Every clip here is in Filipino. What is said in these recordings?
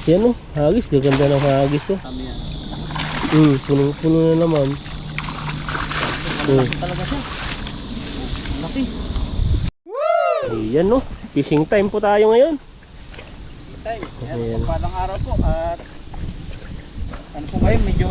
Yan oh, hagis. Gaganda ng hagis oh. Kami yan. Punong-puno na naman. Malaki talaga siya. Malaki. Ayan oh. Fishing time po tayo ngayon. Tay, Ayan. pagpalang araw po at ano po ngayon, medyo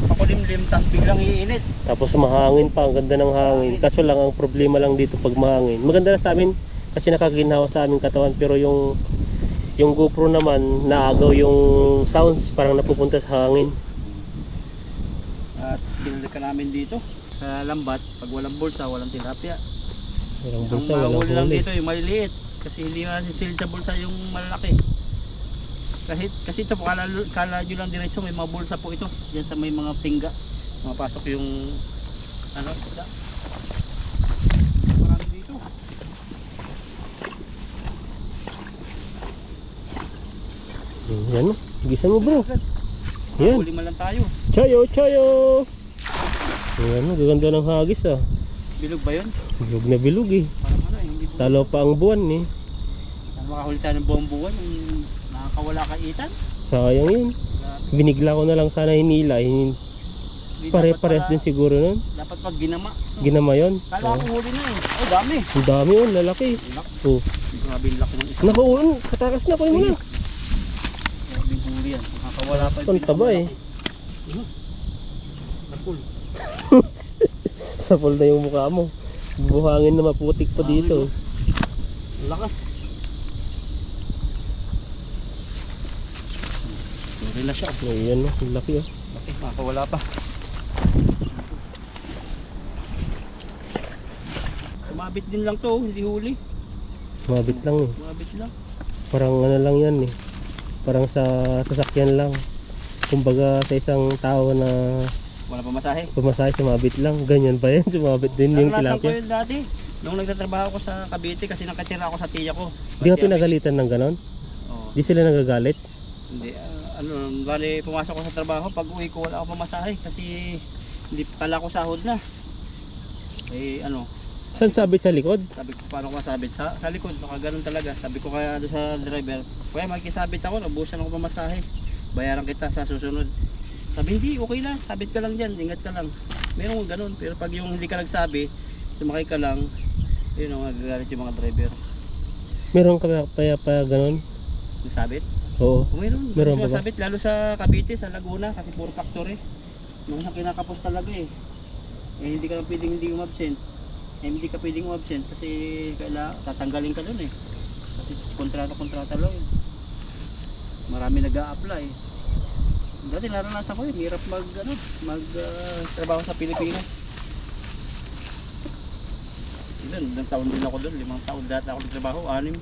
makulimlim tapos biglang iinit. Tapos mahangin pa, ang ganda ng hangin. Kaso lang ang problema lang dito pag mahangin. Maganda na sa amin kasi nakaginhawa sa aming katawan, pero yung GoPro naman naagaw yung sounds, parang napupunta sa hangin. At binalikan namin dito sa lambat, pag walang bulsa, walang tilapia. Walang Ang bulsa, walang mahuli lang huli. dito yung maliliit kasi hindi masisil sa bulsa yung malalaki. Kasi ito po, kala nyo lang diretso, may mga bulsa po ito. Diyan sa may mga tingga, mapasok yung ano, isda. Marami dito. Yan oh, gisan mo bro. Yan. Huli man lang tayo. Chayo, chayo. Ayan oh, gaganda ng hagis ah. Bilog ba yun? Bilog na bilog eh. Parang ano, hindi po. Talo pa ang buwan eh. Makahuli tayo ng buong buwan, nakakawala kaitan. Sayang yun. Binigla ko na lang sana hinila. Pare-pares din siguro nun. Dapat pag ginama. Ginama yun. Kala ko huli na eh. Oh, dami. Ang dami yun, lalaki. Oh. Grabe yung laki ng isa. Nakuun, katakas na ko mo na. Grabe yung huli yan. Nakakawala pa yung Ang taba eh. Napul. Sapol na yung mukha mo. Buhangin na maputik pa dito. Lakas. Sorry na siya. Ayan oh, ang laki oh. Laki, nakakawala pa. Kumabit din lang to, hindi huli. Mabit lang eh. Kumabit lang. Parang ano lang yan eh. Parang sa sasakyan lang. Kumbaga sa isang tao na Wala pa masahe. pumasahe, sumabit lang. Ganyan ba yan? Sumabit din yung Naranasan ko tilapia. yun dati. Nung nagtatrabaho ko sa Cavite kasi nakatira ako sa tiya ko. Di ka pinagalitan ng ganon? Oo. Di sila nagagalit? Hindi, bali pumasok ko sa trabaho, pag uwi ko wala ako pamasahe kasi hindi kala ko sahod na. Eh ano, Saan sabit sa likod? sabi ko paano ko masabit sa likod, baka ganun talaga. Sabi ko kaya doon sa driver, kuya makikisabit ako, nabusan ako pamasahe. Bayaran kita sa susunod. Sabi hindi, okay lang, sabit ka lang dyan, ingat ka lang. Meron mo ganun, pero pag yung hindi ka nagsabi, sumakay ka lang, yun ang magagalit yung mga driver. Meron ka pa ganon? Nagsabit? Oo. Meron ba ba? sabit lalo sa Cavite, sa Laguna kasi puro factory. Nung kinakapos talaga eh. Eh hindi ka pwedeng hindi umabsent. Eh hindi ka pwedeng umabsent kasi tatanggalin ka doon eh. Kasi kontrata lang. Marami nag-a-apply. Dati naranasan ko eh, hirap trabaho sa Pilipinas. Ilang taon din ako doon, 5 taon dati ako nagtrabaho, 6.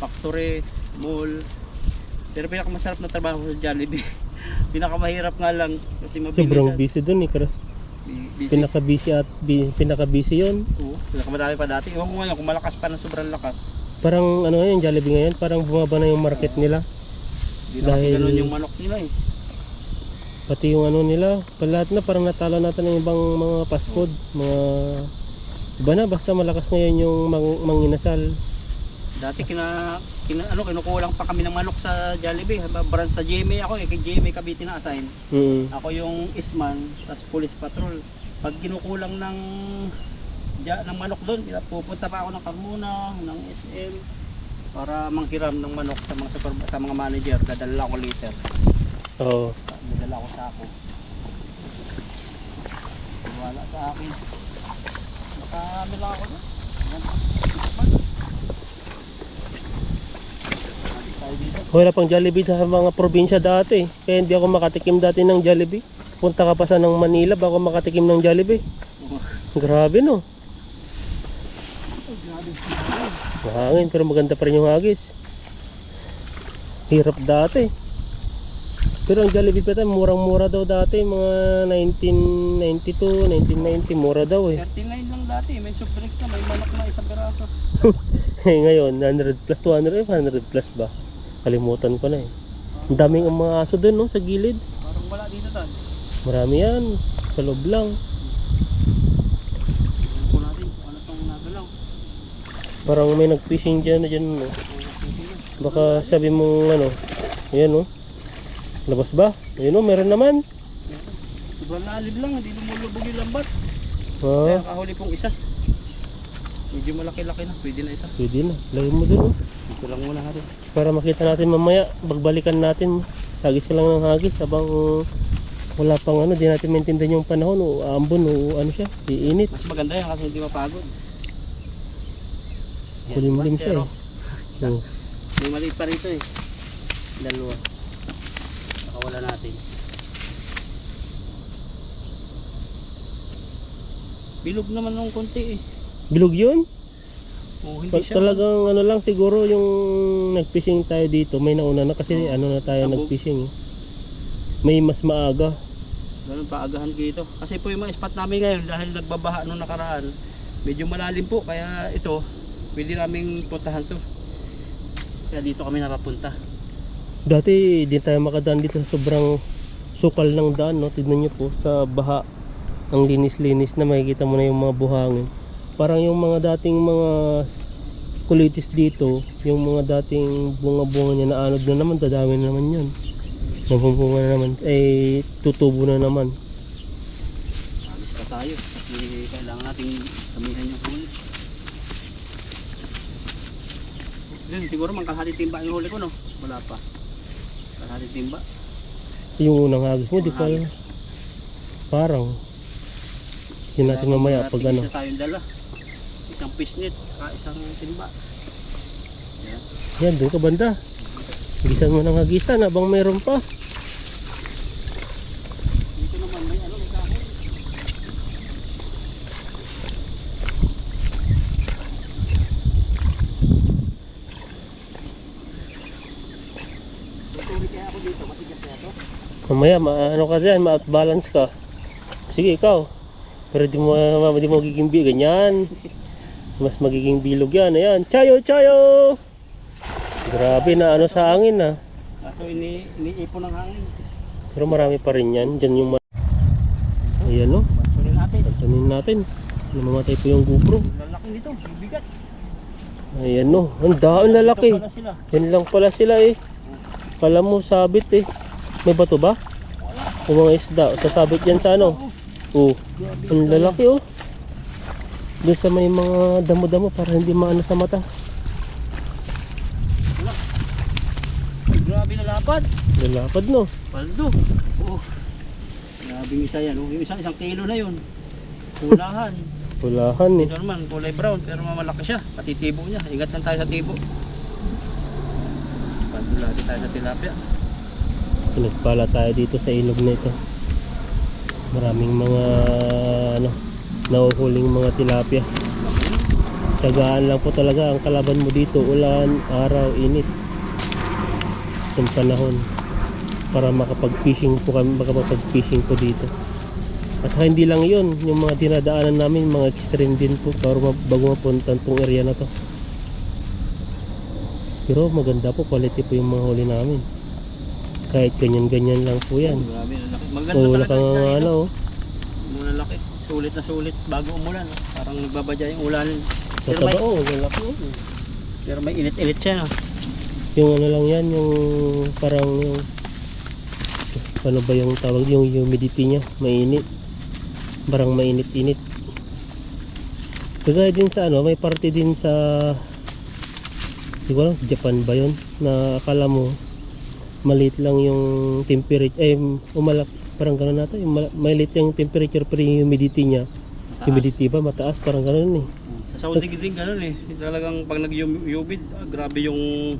Factory, mall. Pero pinakamasarap na trabaho sa Jollibee. Pinakamahirap nga lang kasi mabilis. Sobrang busy dun eh. Busy. Pinaka-busy yun. Oo, pinakamadami pa dati. Ewan ko ngayon kung malakas pa ng sobrang lakas. Parang ano ngayon, Jollibee ngayon, parang bumaba na yung market nila. Hindi na kasi ganun yung manok nila eh. Pati yung ano nila, lahat na parang natalo natin ng ibang mga fast food, mga iba na, basta malakas ngayon yung manginasal. Dati kinukulang pa kami ng manok sa Jollibee. Brand sa GMA ako eh, kay GMA Cavite na assign. Ako yung isman, tas police patrol. Pag kinukulang ng manok doon, pupunta pa ako ng Carmona, ng SM para manghiram ng manok sa mga manager. Dadala ko liter. Oo. Dadala ko sa ako. Wala sa akin. Nakamila ako doon. Wala pang Jollibee sa mga probinsya dati. Kaya hindi ako makatikim dati ng Jollibee. Punta ka pa sa ng Manila bago makatikim ng Jollibee. Grabe no. Mahangin pero maganda pa rin yung hagis. Hirap dati. Pero ang Jollibee pa tayo, murang-mura daw dati. Mga 1992, 1990, mura daw eh. 39 lang dati. May soft drinks na, may manok na isang peraso. Ngayon, 100 plus, 200, 100 plus ba? Kalimutan ko na eh. Ang daming mga aso dun no, sa gilid. Parang wala dito tan. Marami yan, sa loob lang. Ito natin, ano itong nagalaw. Parang may nag-fishing dyan no. Baka sabi mo ano, Ayan oh. Labas ba? Ayan oh, meron naman. Sobrang lalim lang, hindi lumulubog yung lambat. Kaya Ah, kahuli pong isa. Medyo malaki-laki na, pwede na isa. pwede na. Lagyan mo dun oh. Dito lang muna natin. Para makita natin mamaya, bagbalikan natin. Hagis ka lang ng hagis habang wala pang ano, di natin maintindihan yung panahon o ambon o ano siya, iinit. Mas maganda yan kasi hindi mapagod. Kulimlim siya Pero, eh. Oh. may maliit pa rito eh. Dalawa. Nakawala natin. Bilog naman nung konti eh. Bilog yun? Oh, hindi Pag siya. talagang ano lang siguro yung nagfishing tayo dito, may nauna na kasi ano na tayo Sabog. nagfishing eh. May mas maaga. Ganun paagahan dito. Kasi po yung mga spot namin ngayon dahil nagbabaha nung nakaraan, medyo malalim po kaya ito pwede naming puntahan to. Kaya dito kami napapunta. Dati di tayo makadaan dito sa sobrang sukal ng daan, no? Tignan nyo po sa baha. Ang linis-linis na, makikita mo na yung mga buhangin. Parang yung mga dating mga kulitis dito, yung mga dating bunga-bunga niya na anod na naman, dadami na naman yun. Nabumbunga na naman, eh tutubo na naman. Alis pa tayo kasi kailangan nating samihan yung huli. Dun, siguro kalahati timba yung huli ko no? Wala pa. Kalahati timba. Yung unang hagis mo, di pa parang yun natin mamaya pag ano. Isa tayong dala. Isang pisnit, isang timba. Yan. Yan, doon ka banda. Hagisan mo ng hagisan habang meron pa. Dito naman may ano, may kahoy. Tutuloy kaya ako dito, matigas kaya to? Mamaya, ano ka dyan, ma-outbalance ka. Sige, ikaw. Pero di mo magiging ganyan. Mas magiging bilog yan. Ayan, chayo, chayo! Grabe na ano sa hangin na. Kaso iniipon ng hangin. Pero marami pa rin yan. Diyan yung ayan o. Tuloy natin. Tantanin natin. Namamatay po yung GoPro. Lalaki nito, bigat. Ayan o. Ang daan lalaki. Ito pala sila. Yan lang pala sila eh. Kala mo sabit eh. May bato ba? O mga isda. Sasabit yan sa ano? Oh. Ang lalaki oh. Doon sa may mga damo-damo para hindi maano sa mata. Grabe na lapad. Lalapad no. Paldo. Oh. Grabe yung isa yan. Oh. Yung isang kilo na yun. Kulahan. Pulahan eh. Ito naman, kulay brown pero mamalaki siya. Pati tibo niya. Ingat lang tayo sa tibo. Paldo lagi tayo sa tilapia. Pinagpala tayo dito sa ilog na ito. Maraming mga ano, nahuhuling mga tilapia. Tagaan lang po talaga ang kalaban mo dito. Ulan, araw, init. Yung panahon para makapag-fishing po kami, makapag-fishing po dito. At saka hindi lang yun, yung mga dinadaanan namin, mga extreme din po para bago mapunta tong area na to. Pero maganda po, quality po yung mga huli namin. Kahit ganyan-ganyan lang po yan. Grabe na laki. Maganda Oo, talaga nakang isda ano, dito. oh. Muna laki. Sulit na sulit bago umulan. Parang nagbabadya yung ulan. Sa Pero may, taba, oh, lalaki oh. pero may init-init siya. No? Yung ano lang yan, yung parang yung ano ba yung tawag, yung humidity niya, mainit. Parang mainit-init. Kagaya din sa ano, may parte din sa hindi ko alam, Japan ba yun? Na akala mo maliit lang yung temperature, parang gano'n natin, maliit yung temperature pero yung humidity niya. Mataas. Humidity ba? Mataas, parang gano'n eh. Sa Saudi din ganun eh. Talagang pag nag-humid, grabe yung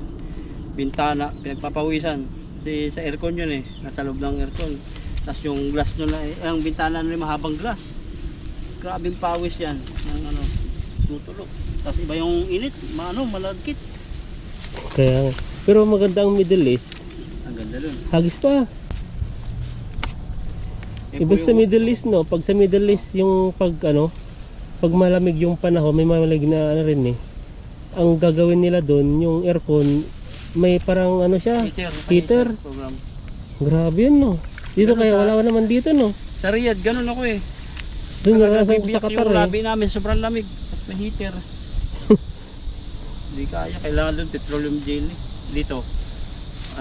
bintana, pinagpapawisan. Kasi sa aircon yun eh, nasa loob ng aircon. Tapos yung glass nyo na, ang bintana nila mahabang glass. Grabing pawis yan. Yung ano, tutulog. Tapos iba yung init, malagkit. Kaya, pero maganda ang Middle East. Ang ganda dun. Hagis pa. Iba sa Middle East no, pag sa Middle East yung pag malamig yung panahon, may malamig na ano rin eh. Ang gagawin nila doon, yung aircon, may parang ano siya, heater. Program. Grabe yun no. Dito Ganun kaya sa- wala naman dito no. Sa Riyadh, ganun ako eh. Doon Talaga naranasan ko sa bibiyak Qatar yung eh. labi namin, sobrang lamig. Tapos may heater. Hindi kaya, kailangan doon petroleum jelly. Dito,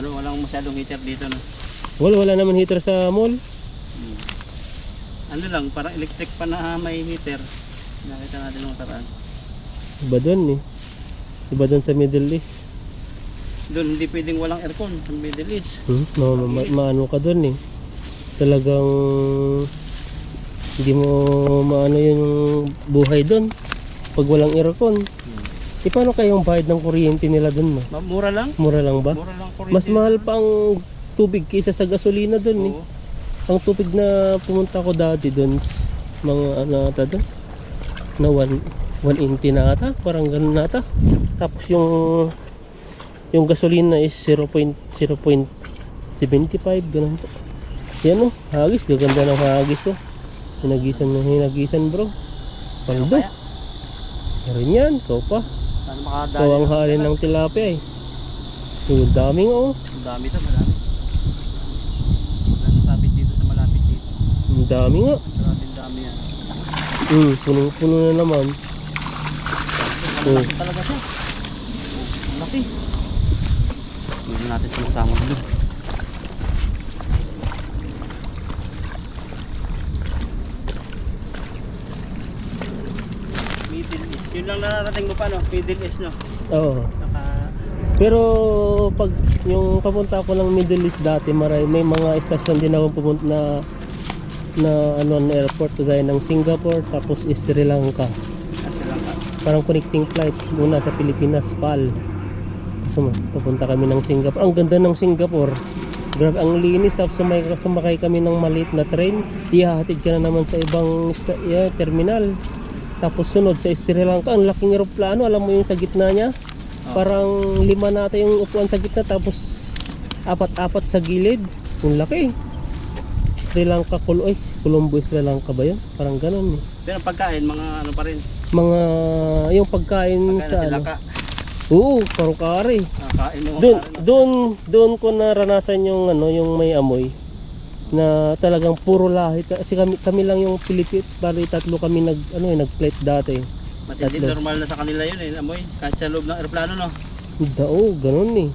walang masyadong heater dito no. Wala naman heater sa mall. Ano lang, parang electric pa na may heater. Nakita natin nung nakaraan. Iba doon eh. Iba doon sa Middle East. Doon hindi pwedeng walang aircon sa Middle East. Maano ka doon eh. Talagang hindi mo maano yung buhay doon pag walang aircon. Paano kayong bayad ng kuryente nila doon? Mura lang? Mura lang ba? Mura lang kuryente. Mas mahal pa ang tubig kaysa sa gasolina doon eh. Oo. Ang tubig na pumunta ko dati doon, mga ano ata doon, na 180 na ata, parang ganun na ata. Tapos yung gasolina is 0.75 ganun po. Yan o, hagis, gaganda ng hagis o. Hinagisan bro. Paldo. Meron yan, ikaw pa. Saan makadali? Ikaw ang halin ng tilapia eh. Yung daming o. Ang dami to, marami. Wala sabit dito sa malapit dito. Ang dami nga. Maraming dami yan. Punong-puno na naman. Malaki talaga siya. Ang laki. Hindi natin sumasama dito. Middle East. Yun lang nararating mo pa no? Middle East no? Oo. Pero pag yung papunta ako ng Middle East dati, may mga estasyon din ako pumunta na ano na airport kagaya ng Singapore tapos Sri Lanka. Kasi lang ka. Parang connecting flight muna sa Pilipinas, PAL. So papunta kami ng Singapore. Ang ganda ng Singapore. Grabe ang linis, tapos sumakay kami ng maliit na train. Ihahatid ka na naman sa ibang terminal. Tapos sunod sa Sri Lanka, ang laking eroplano, alam mo yung sa gitna niya? Parang 5 na ata yung upuan sa gitna, tapos 4 sa gilid. Yung laki. Sri Lanka, Colombo, Sri Lanka ba yun? Parang ganun eh. Pero pagkain, mga ano pa rin. Mga, yung pagkain Pagkain sa na sila ano. ka. Oo, karo-kari. Kain mo. Doon ko naranasan yung ano, yung may amoy na talagang puro lahi kasi kami lang yung Pilipit, bali 3 kami nag-flight dati. Matindi, normal na sa kanila yun eh, amoy. Kahit sa loob ng aeroplano no. Oo, ganun eh.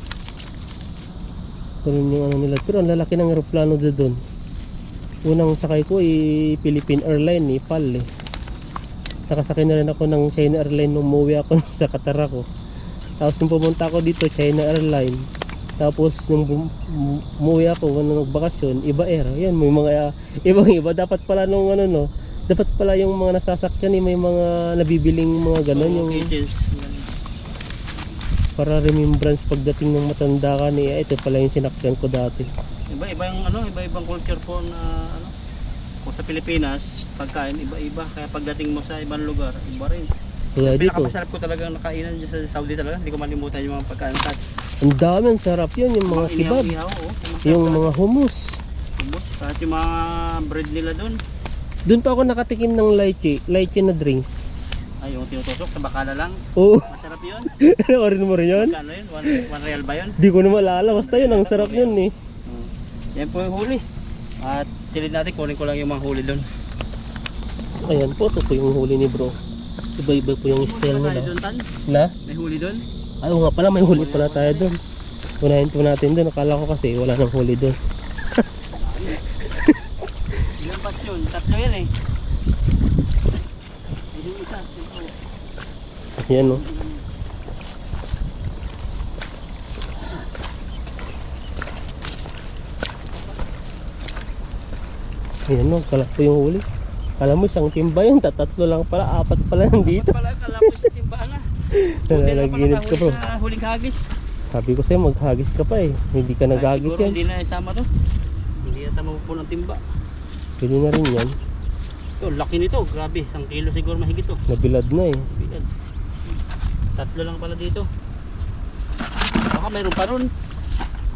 Ganun yung ano nila. Pero ang lalaki ng aeroplano doon. Unang sakay ko Philippine Airline PAL eh. Nakasakay na rin ako ng China Airline nung umuwi ako sa Qatar ako. Tapos nung pumunta ako dito, China Airline. Tapos nung umuwi ako nung nagbakasyon, Iba Air. Yan, may mga ibang-iba. Dapat pala nung ano no, dapat pala yung mga nasasakyan may mga nabibiling mga ganun yung kitchens. para remembrance pagdating ng matanda ka ito pala yung sinakyan ko dati. Iba-iba yung ano, iba-ibang culture po na ano. Kung sa Pilipinas, pagkain iba-iba. Kaya pagdating mo sa ibang lugar, iba rin. Kaya dito, Pinakamasarap ko talagang nakainan dyan sa Saudi talaga. Hindi ko malimutan yung mga pagkain. ang dami, ang sarap yun, yung mga kebab, inihaw-ihaw, yung mga hummus. Kahit yung mga bread nila doon. Doon pa ako nakatikim ng lychee na drinks. Ay, yung tinutusok sa bakala lang. Oo. Masarap yun. Orin mo rin yun? Kano yun? 1 real ba yun? Di ko na maalala, basta yun, ang sarap yun eh. Yan po yung huli. At silid natin, kunin ko lang yung mga huli doon. Ayan po, ito po yung huli ni bro. Iba-iba po yung style nila. Na? May huli doon? Ay, nga pala, may huli pala tayo doon. Unahin po natin doon, akala ko kasi wala nang huli doon. Ilang batch yun? 3 yan eh. Yung isa. Ayan o. Ayan o, kala po yung huli. Kala mo isang timba yun, 3 lang pala, 4 pala nandito. Pala, kala mo sa timbaan na. Nanaginip ka bro. Huling hagis. Sabi ko sa'yo, maghagis ka pa eh. Hindi ka naghagis Siguro yan. hindi na isama to. Hindi na tama po ng timba. Pwede na rin yan. Ito, laki nito. Grabe, 1 kilo siguro mahigit to. Nabilad na eh. Bilad. 3 lang pala dito. Baka mayroon pa ron.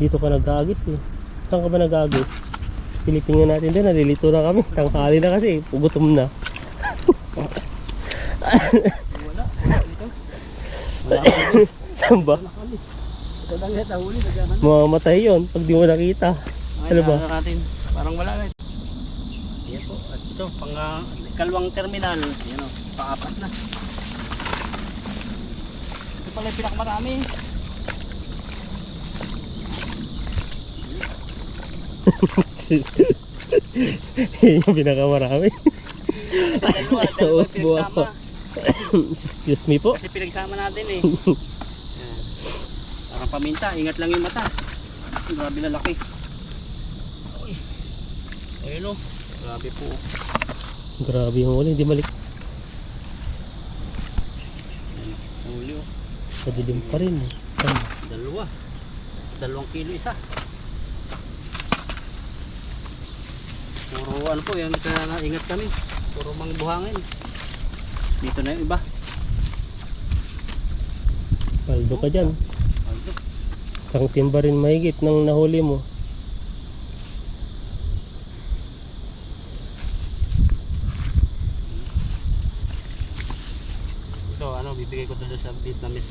Dito ka naghagis eh. Saan ka ba naghagis? Pilipingan natin din, nalilito na kami. Tanghali na kasi, gutom na. Wala dito. Wala. Saan ba? Ito lang yan, huli. Nagyaman. Mamamatay yun pag di mo nakita. Ano ba? Natin. Parang wala na. Yan po. At ito, pang kalawang terminal. Yan o, pang-4 na. Ito pala yung pinakamarami. Yun yung pinakamarami. Dalawa pinagsama. Excuse me po. Kasi pinagsama natin eh. Yan. Parang paminta, ingat lang yung mata. Grabe na laki. Uy. Ayun o. Grabe po. Grabe yung huli, hindi malik. Ayun, huli o. Madilim pa rin. Dalawa. 2 kilo isa. Puro ano po yan, kaya ingat kami. Puro mangbuhangin. Dito na yung iba. Paldo ka dyan. Aldo. Isang timba rin mahigit ng nahuli mo. Ito ano, bibigay ko doon sa Vietnamese.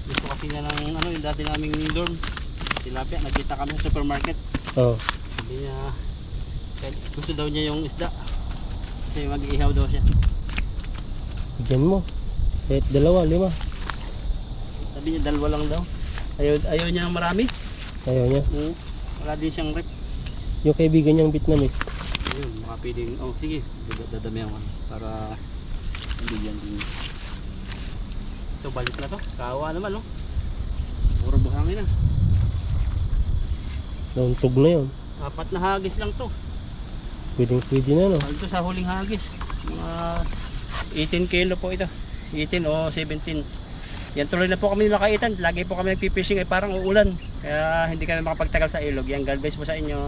Gusto kasi niya ng ano, yung dati naming dorm. Tilapia, nagkita kami sa supermarket. Oh. Sabi niya, gusto daw niya yung isda. Kasi mag-iihaw daw siya. Bigyan mo. Kahit 2, 5. Sabi niya 2 lang daw. Ayaw niya ng marami. Ayaw niya. Wala din siyang rep. Yung kaibigan niyang Vietnamese. Ayun, baka pwedeng, oh sige, dadami ako para hindi yan din. Ito, balik na to. Kawa naman, no? Puro buhangin na. Nauntog na yun. 4 na hagis lang to. Pwede na, no? Ito sa huling hagis. Mga 18 kilo po ito. 18 o 17. Yan, tuloy na po kami nakaitan. Lagi po kami nagpipishing ay parang uulan. Kaya hindi kami makapagtagal sa ilog. Yan, God bless po sa inyo.